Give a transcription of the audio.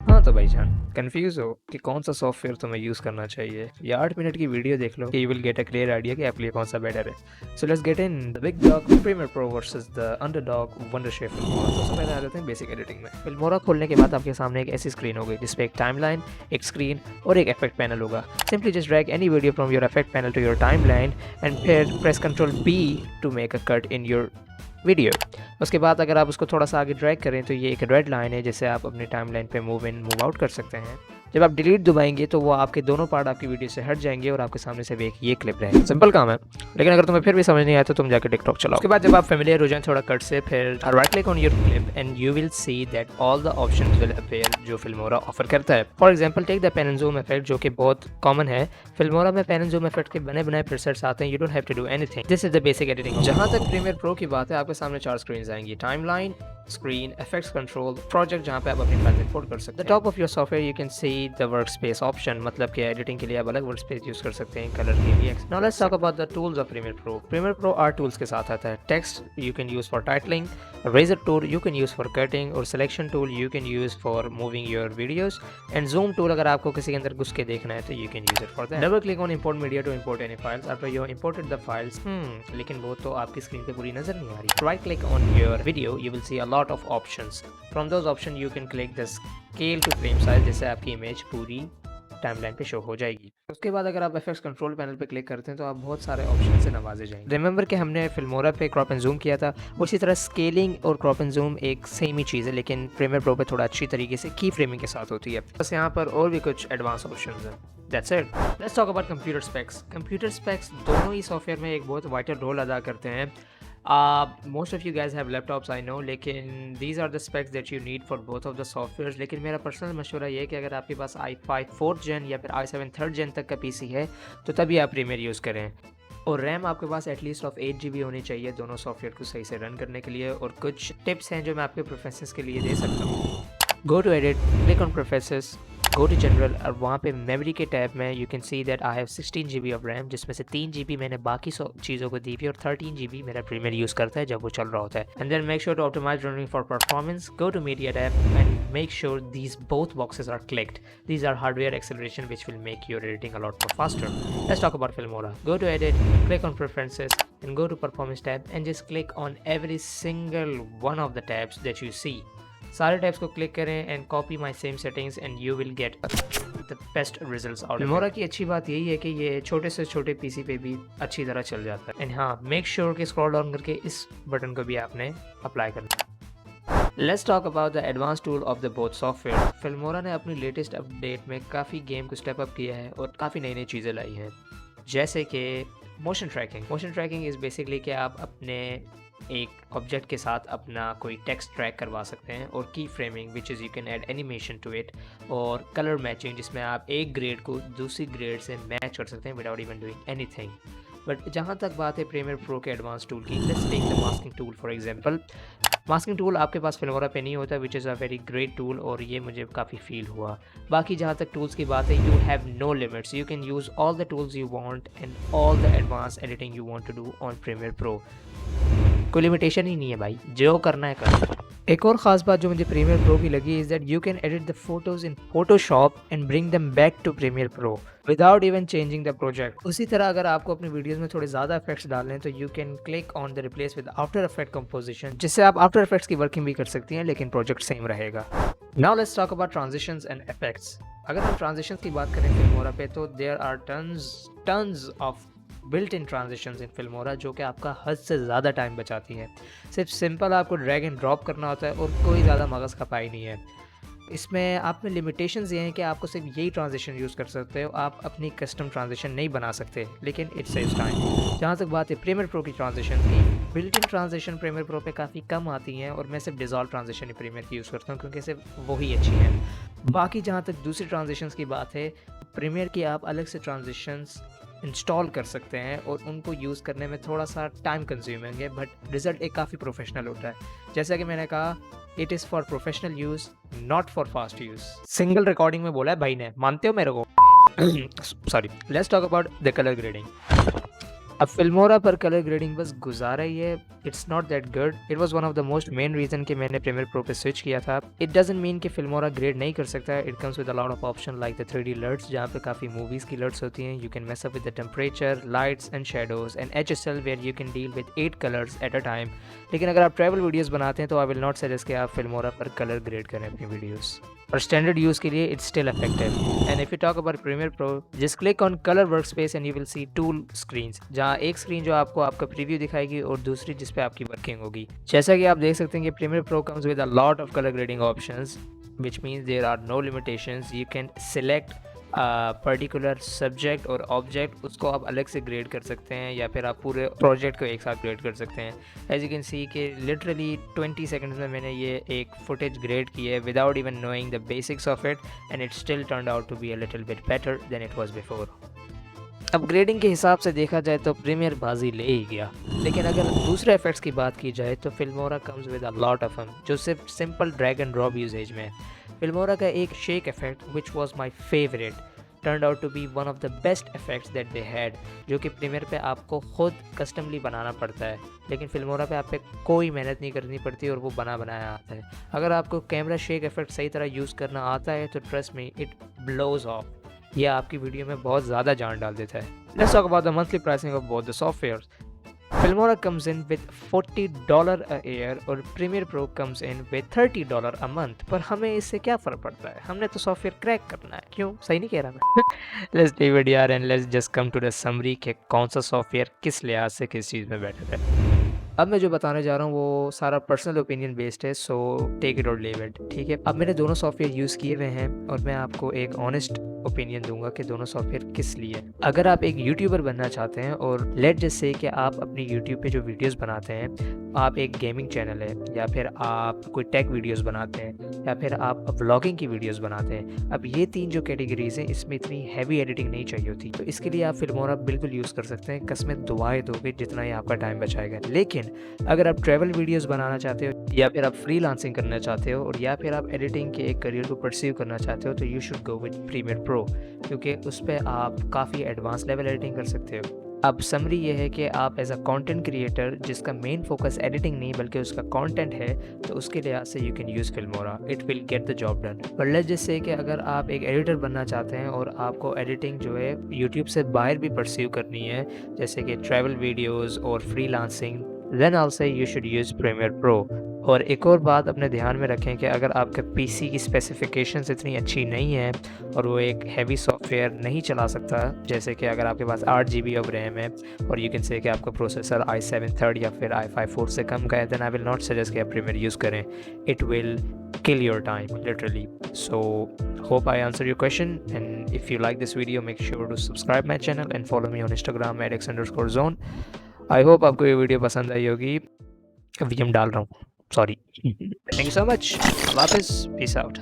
हाँ तो भाईजान, कंफ्यूज हो कि कौन सा सॉफ्टवेयर तुम्हें यूज़ करना चाहिए या 8 मिनट की वीडियो देख लो कि you will get a clear idea कि आपके लिए कौन सा बेटर है। So let's get in the big dog Premiere Pro versus the underdog Wondershare Filmora. सबसे पहले आ जाते हैं बेसिक एडिटिंग में। फिल्मोरा खोलने के बाद आपके सामने एक ऐसी स्क्रीन होगी जिसपे एक टाइमलाइन, एक स्क्रीन और एक इफेक्ट पैनल होगा। Simply just drag any video from your effect panel to your timeline and फिर press control B to make a cut in your video. उसके बाद अगर आप उसको थोड़ा सा आगे ड्रैग करें तो ये एक रेड लाइन है जिससे आप अपनी टाइमलाइन पे मूव इन मूव आउट कर सकते हैं। जब आप डिलीट दबाएंगे तो वो आपके दोनों पार्ट आपकी वीडियो से हट जाएंगे और आपके सामने सिर्फ एक ये क्लिप रहेगा। सिंपल काम है, लेकिन अगर तुम्हें फिर भी समझ नहीं आया तो तुम जाकर टिकटॉक चलाओ। उसके बाद जब आप फेमिलियर हो जाएं थोड़ा कट से, फिर right click on your clip and you will see that all the options will appear जो फिल्मोरा ऑफर करता है। For example take the pen and zoom effect जो कि बहुत कॉमन है। फिल्मोरा में पेन एंड जूम इफेक्ट के बने बनाए प्रीसेट्स आते हैं। You don't have to do anything. This is the basic editing. जहां तक प्रीमियर प्रो की बात है, आपके सामने 4 स्क्रीन आएंगी: timeline, screen, effects control, project जहां पे आप अपनी फाइल इंपोर्ट कर सकते हैं। The top of your software you can see the work space option, मतलब कि एडिटिंग के लिए आप अलग वर्क स्पेस यूज कर सकते हैं, कलर के लिए। Now let's talk about the tools of Premiere Pro. Premiere Pro आर टूल्स के साथ आता है। Text you can use for titling, razor tool you can use for cutting और selection tool you can use for moving your videos and zoom tool अगर आपको किसी के अंदर घुस के देखना है तो you can use it for that. Double click on import media to import any files. After you imported the files, लेकिन वो तो आपकी स्क्रीन पे पूरी नजर नहीं आ रही। Right click on your video, you will C a lot of options. From those options you can click the scale to frame size, जिससे आपकी इमेज पूरी टाइमलाइन पे शो हो जाएगी। उसके बाद अगर आप इफेक्ट्स कंट्रोल पैनल पे क्लिक करते हैं तो आप बहुत सारे ऑप्शन से नवाजे जाएंगे। रिमेंबर कि हमने फिल्मोरा पे क्रॉप एंड जूम किया था, उसी तरह स्केलिंग और क्रॉप एंड जूम एक सेम ही चीज़ है, लेकिन प्रीमियर प्रो पे थोड़ा अच्छी तरीके से की फ्रेमिंग के साथ होती है। बस यहाँ पर और भी कुछ एडवांस ऑप्शंस हैं। That's it. Let's talk about computer specs. Computer specs दोनों ही सॉफ्टवेयर में एक बहुत वाइटल रोल अदा करते हैं। Most of you guys have laptops, I know, लेकिन these are the specs that you need for both of the softwares। लेकिन मेरा पर्सनल मशवरा ये है कि अगर आपके पास i5 4th gen या फिर i7 3rd gen तक का पीसी है तो तभी आप प्रीमियर यूज़ करें। और रैम आपके पास एटलीस्ट ऑफ 8 GB होनी चाहिए दोनों सॉफ्टवेयर को सही से रन करने के लिए। और कुछ टिप्स हैं जो मैं आपके प्रेफरेंसेस के लिए दे सकता हूँ। Go to edit, click on preferences, go to general और वहाँ पे मेमोरी के टैब में you can see that I have 16 GB of RAM, जिसमें से 3 GB मैंने बाकी चीज़ों को दी थी और 13 GB मेरा प्रीमियर यूज़ करता है जब वो चल रहा होता है। And then make sure to optimise running for performance. Go to media tab and make sure these both boxes are clicked. These are hardware acceleration which will make your editing a lot more faster. Let's talk about Filmora. Go to edit, click on preferences and go to performance tab and just click on every single one of the tabs that you see. सारे tabs को click करें and copy my same settings and you will get the best results out. Filmora की अच्छी बात यही है कि ये छोटे से छोटे पीसी पे भी अच्छी तरह चल जाता है। एंड हाँ, मेक श्योर कि स्क्रॉल डाउन करके इस बटन को भी आपने अप्लाई करना। Let's talk about the advance tool of the both software. Filmora ने अपनी लेटेस्ट अपडेट में काफ़ी गेम को स्टेप अप किया है और काफ़ी नई नई चीज़ें लाई हैं, जैसे कि motion tracking. Motion tracking is basically कि आप अपने एक ऑब्जेक्ट के साथ अपना कोई टेक्स्ट ट्रैक करवा सकते हैं, और की framing which is you can add animation to it, और कलर मैचिंग जिसमें आप एक ग्रेड को दूसरी ग्रेड से मैच कर सकते हैं without even doing anything. But जहाँ तक बात है प्रीमियर प्रो के एडवांस टूल की, let's take the masking tool for example. Masking tool आपके पास फिल्मोरा पे नहीं होता, which is a very great tool और ये मुझे काफ़ी फील हुआ। बाकी जहाँ तक टूल्स की बात है, you have no limits, you can use all the tools you want and all the advance editing you want to do on Premiere Pro. कोई लिमिटेशन ही नहीं है भाई, जो करना है कर। एक और ख़ास बात जो मुझे प्रीमियर प्रो की लगी is that you can edit the photos in Photoshop and bring them back to Premiere Pro without even changing the project. उसी तरह अगर आपको अपनी वीडियोस में थोड़े ज़्यादा इफेक्ट्स डालने हैं तो you can click on the replace with after effect composition, जिससे आप आफ्टर इफेक्ट्स की वर्किंग भी कर सकती हैं लेकिन प्रोजेक्ट सेम रहेगा। Now let's talk about transitions and effects. अगर हम ट्रांजिशंस की बात करें फिल्मोरा पे तो there are tons of built in transitions in Filmora जो कि आपका हद से ज़्यादा टाइम बचाती हैं। सिर्फ सिंपल आपको ड्रैग एंड ड्रॉप करना होता है और कोई ज़्यादा मगज़ खपाई नहीं है। इसमें आप में लिमिटेशंस ये हैं कि आपको सिर्फ यही ट्रांजिशन यूज़ कर सकते हो, आप अपनी कस्टम ट्रांजिशन नहीं बना सकते, लेकिन इट सेव्स टाइम। जहाँ तक बात है प्रीमियर प्रो की ट्रांजिशन की, built in transition Premiere Pro पे काफ़ी कम आती हैं और मैं सिर्फ डिज़ॉल्व ट्रांजिशन ही प्रीमियर की यूज़ करता हूँ क्योंकि सिर्फ वही अच्छी हैं। बाकी जहाँ तक दूसरी ट्रांजिशंस की बात है, प्रीमियर की आप अलग से ट्रांजिशंस इंस्टॉल कर सकते हैं और उनको यूज़ करने में थोड़ा सा टाइम कंज्यूमिंग है, बट रिज़ल्ट एक काफ़ी प्रोफेशनल होता है। जैसा कि मैंने कहा, it is for professional use not for fast use. Single recording में बोला है भाई ने, मानते हो मेरे को? Sorry. Let's talk about the colour grading. अब फिल्मोरा पर कलर ग्रेडिंग बस गुजारा ही है, it's not that good. It was one of the most main reason कि मैंने प्रीमियर प्रो पे स्विच किया था। इट डजंट मीन कि फिल्मोरा ग्रेड नहीं कर सकता। It comes with a lot of option like the 3D LUTs, जहाँ पे काफ़ी मूवीज़ की LUTs होती हैं। You can mess up with the temperature, lights and shadows and HSL where you can deal with 8 colours at a time. लेकिन अगर आप travel videos बनाते हैं तो आई विल नॉट सजेस्ट कि आप फिल्मोरा पर कलर ग्रेड करें अपनी वीडियोज़। और स्टैंडर्ड यूज़ के लिए it's still effective. And if you talk about Premiere Pro, just click on colour workspace and you will see tool screens, जहाँ एक स्क्रीन जो आपको आपका प्रीव्यू दिखाएगी और दूसरी जिस पे आपकी वर्किंग होगी। जैसा कि आप देख सकते हैं कि Premiere Pro comes with a lot of colour grading options, which means there are no limitations. You can select particular subject और ऑब्जेक्ट, उसको आप अलग से ग्रेड कर सकते हैं या फिर आप पूरे प्रोजेक्ट को एक साथ ग्रेड कर सकते हैं। एज यू कैन सी कि लिटरली 20 सेकंड्स में मैंने ये एक फुटेज ग्रेड की है without even knowing the basics of it, and it still turned out to be a little bit better than it was before. अब ग्रेडिंग के हिसाब से देखा जाए तो प्रीमियर बाजी ले ही गया। लेकिन अगर दूसरे इफेक्ट्स की बात की जाए तो Filmora comes with a lot of them, जो सिर्फ simple drag and drop usages में है। फिल्मोरा का एक shake effect which was my favourite turned out to be one of the best effects that they had, जो कि premiere पे आपको खुद कस्टमली बनाना पड़ता है, लेकिन फिल्मोरा पे आप पे कोई मेहनत नहीं करनी पड़ती और वो बना बनाया आता है। अगर आपको कैमरा शेक इफेक्ट सही तरह यूज़ करना आता है तो trust me, it blows off. यह आपकी वीडियो में बहुत ज़्यादा जान डाल देता है। Let's talk about the monthly pricing of both the softwares. Filmora comes in with $40 a year और Premiere Pro comes in with $30 a month। पर हमें इससे क्या फ़र्क पड़ता है, हमने तो सॉफ्टवेयर क्रैक करना है, क्यों? सही नहीं कह रहा मैं? लेट्स लीव इट यार and let's just come to the summary कि कौन सा सॉफ्टवेयर किस लिहाज से किस चीज़ में बेटर है। अब मैं जो बताने जा रहा हूँ वो सारा पर्सनल ओपिनियन बेस्ड है, सो टेक इट और लीव इट, ठीक है। अब मैंने दोनों सॉफ्टवेयर यूज़ किए हुए हैं और मैं आपको एक ऑनेस्ट ओपिनियन दूंगा कि दोनों सॉफ्टवेयर किस लिए। अगर आप एक यूट्यूबर बनना चाहते हैं और लेट जस्ट से कि आप अपनी यूट्यूब पे जो वीडियोस बनाते हैं, आप एक गेमिंग चैनल है या फिर आप कोई टेक वीडियोस बनाते हैं या फिर आप व्लॉगिंग की वीडियोस बनाते हैं, अब ये तीन जो कैटेगरीज हैं इसमें इतनी हैवी एडिटिंग नहीं चाहिए होती, तो इसके लिए आप फिल्मोरा बिल्कुल यूज़ कर सकते हैं। कसमें दुआएं दोगे जितना ही आपका टाइम बचाएगा। लेकिन अगर आप ट्रैवल वीडियोस बनाना चाहते हो या फिर आप फ्रीलांसिंग करना चाहते हो और या फिर आप एडिटिंग के एक करियर को परस्यू करना चाहते हो, तो you should go with Premiere Pro, क्योंकि उस पर आप काफ़ी एडवांस लेवल एडिटिंग कर सकते हो। अब समरी ये है कि आप एज अ कंटेंट क्रिएटर जिसका मेन फोकस एडिटिंग नहीं बल्कि उसका कंटेंट है, तो उसके लिहाज से you can use Filmora, it will get the job done. पर लेट्स जस्ट से कि अगर आप एक एडिटर बनना चाहते हैं और आपको एडिटिंग जो है यूट्यूब से बाहर भी परस्यू करनी है, जैसे कि ट्रैवल वीडियोज़ और freelancing, then I will say you should use Premiere Pro. और एक और बात अपने ध्यान में रखें कि अगर आपके पीसी की स्पेसिफिकेशंस इतनी अच्छी नहीं है और वो एक हैवी सॉफ्टवेयर नहीं चला सकता, जैसे कि अगर आपके पास 8 GB ऑफ रैम है और यू कैन से कि आपका प्रोसेसर i7 3rd या फिर i5 4 से कम का है, then I will not suggest कि आप प्रीमियर यूज़ करें। It will kill your time literally. So hope I answered your question, and if you like this video make sure to subscribe my channel and follow me on Instagram @x_zone। I hope आपको ये video पसंद आई होगी। VM डाल रहा हूँ, sorry. Thank you so much, अल्लाह हाफिज़, peace out.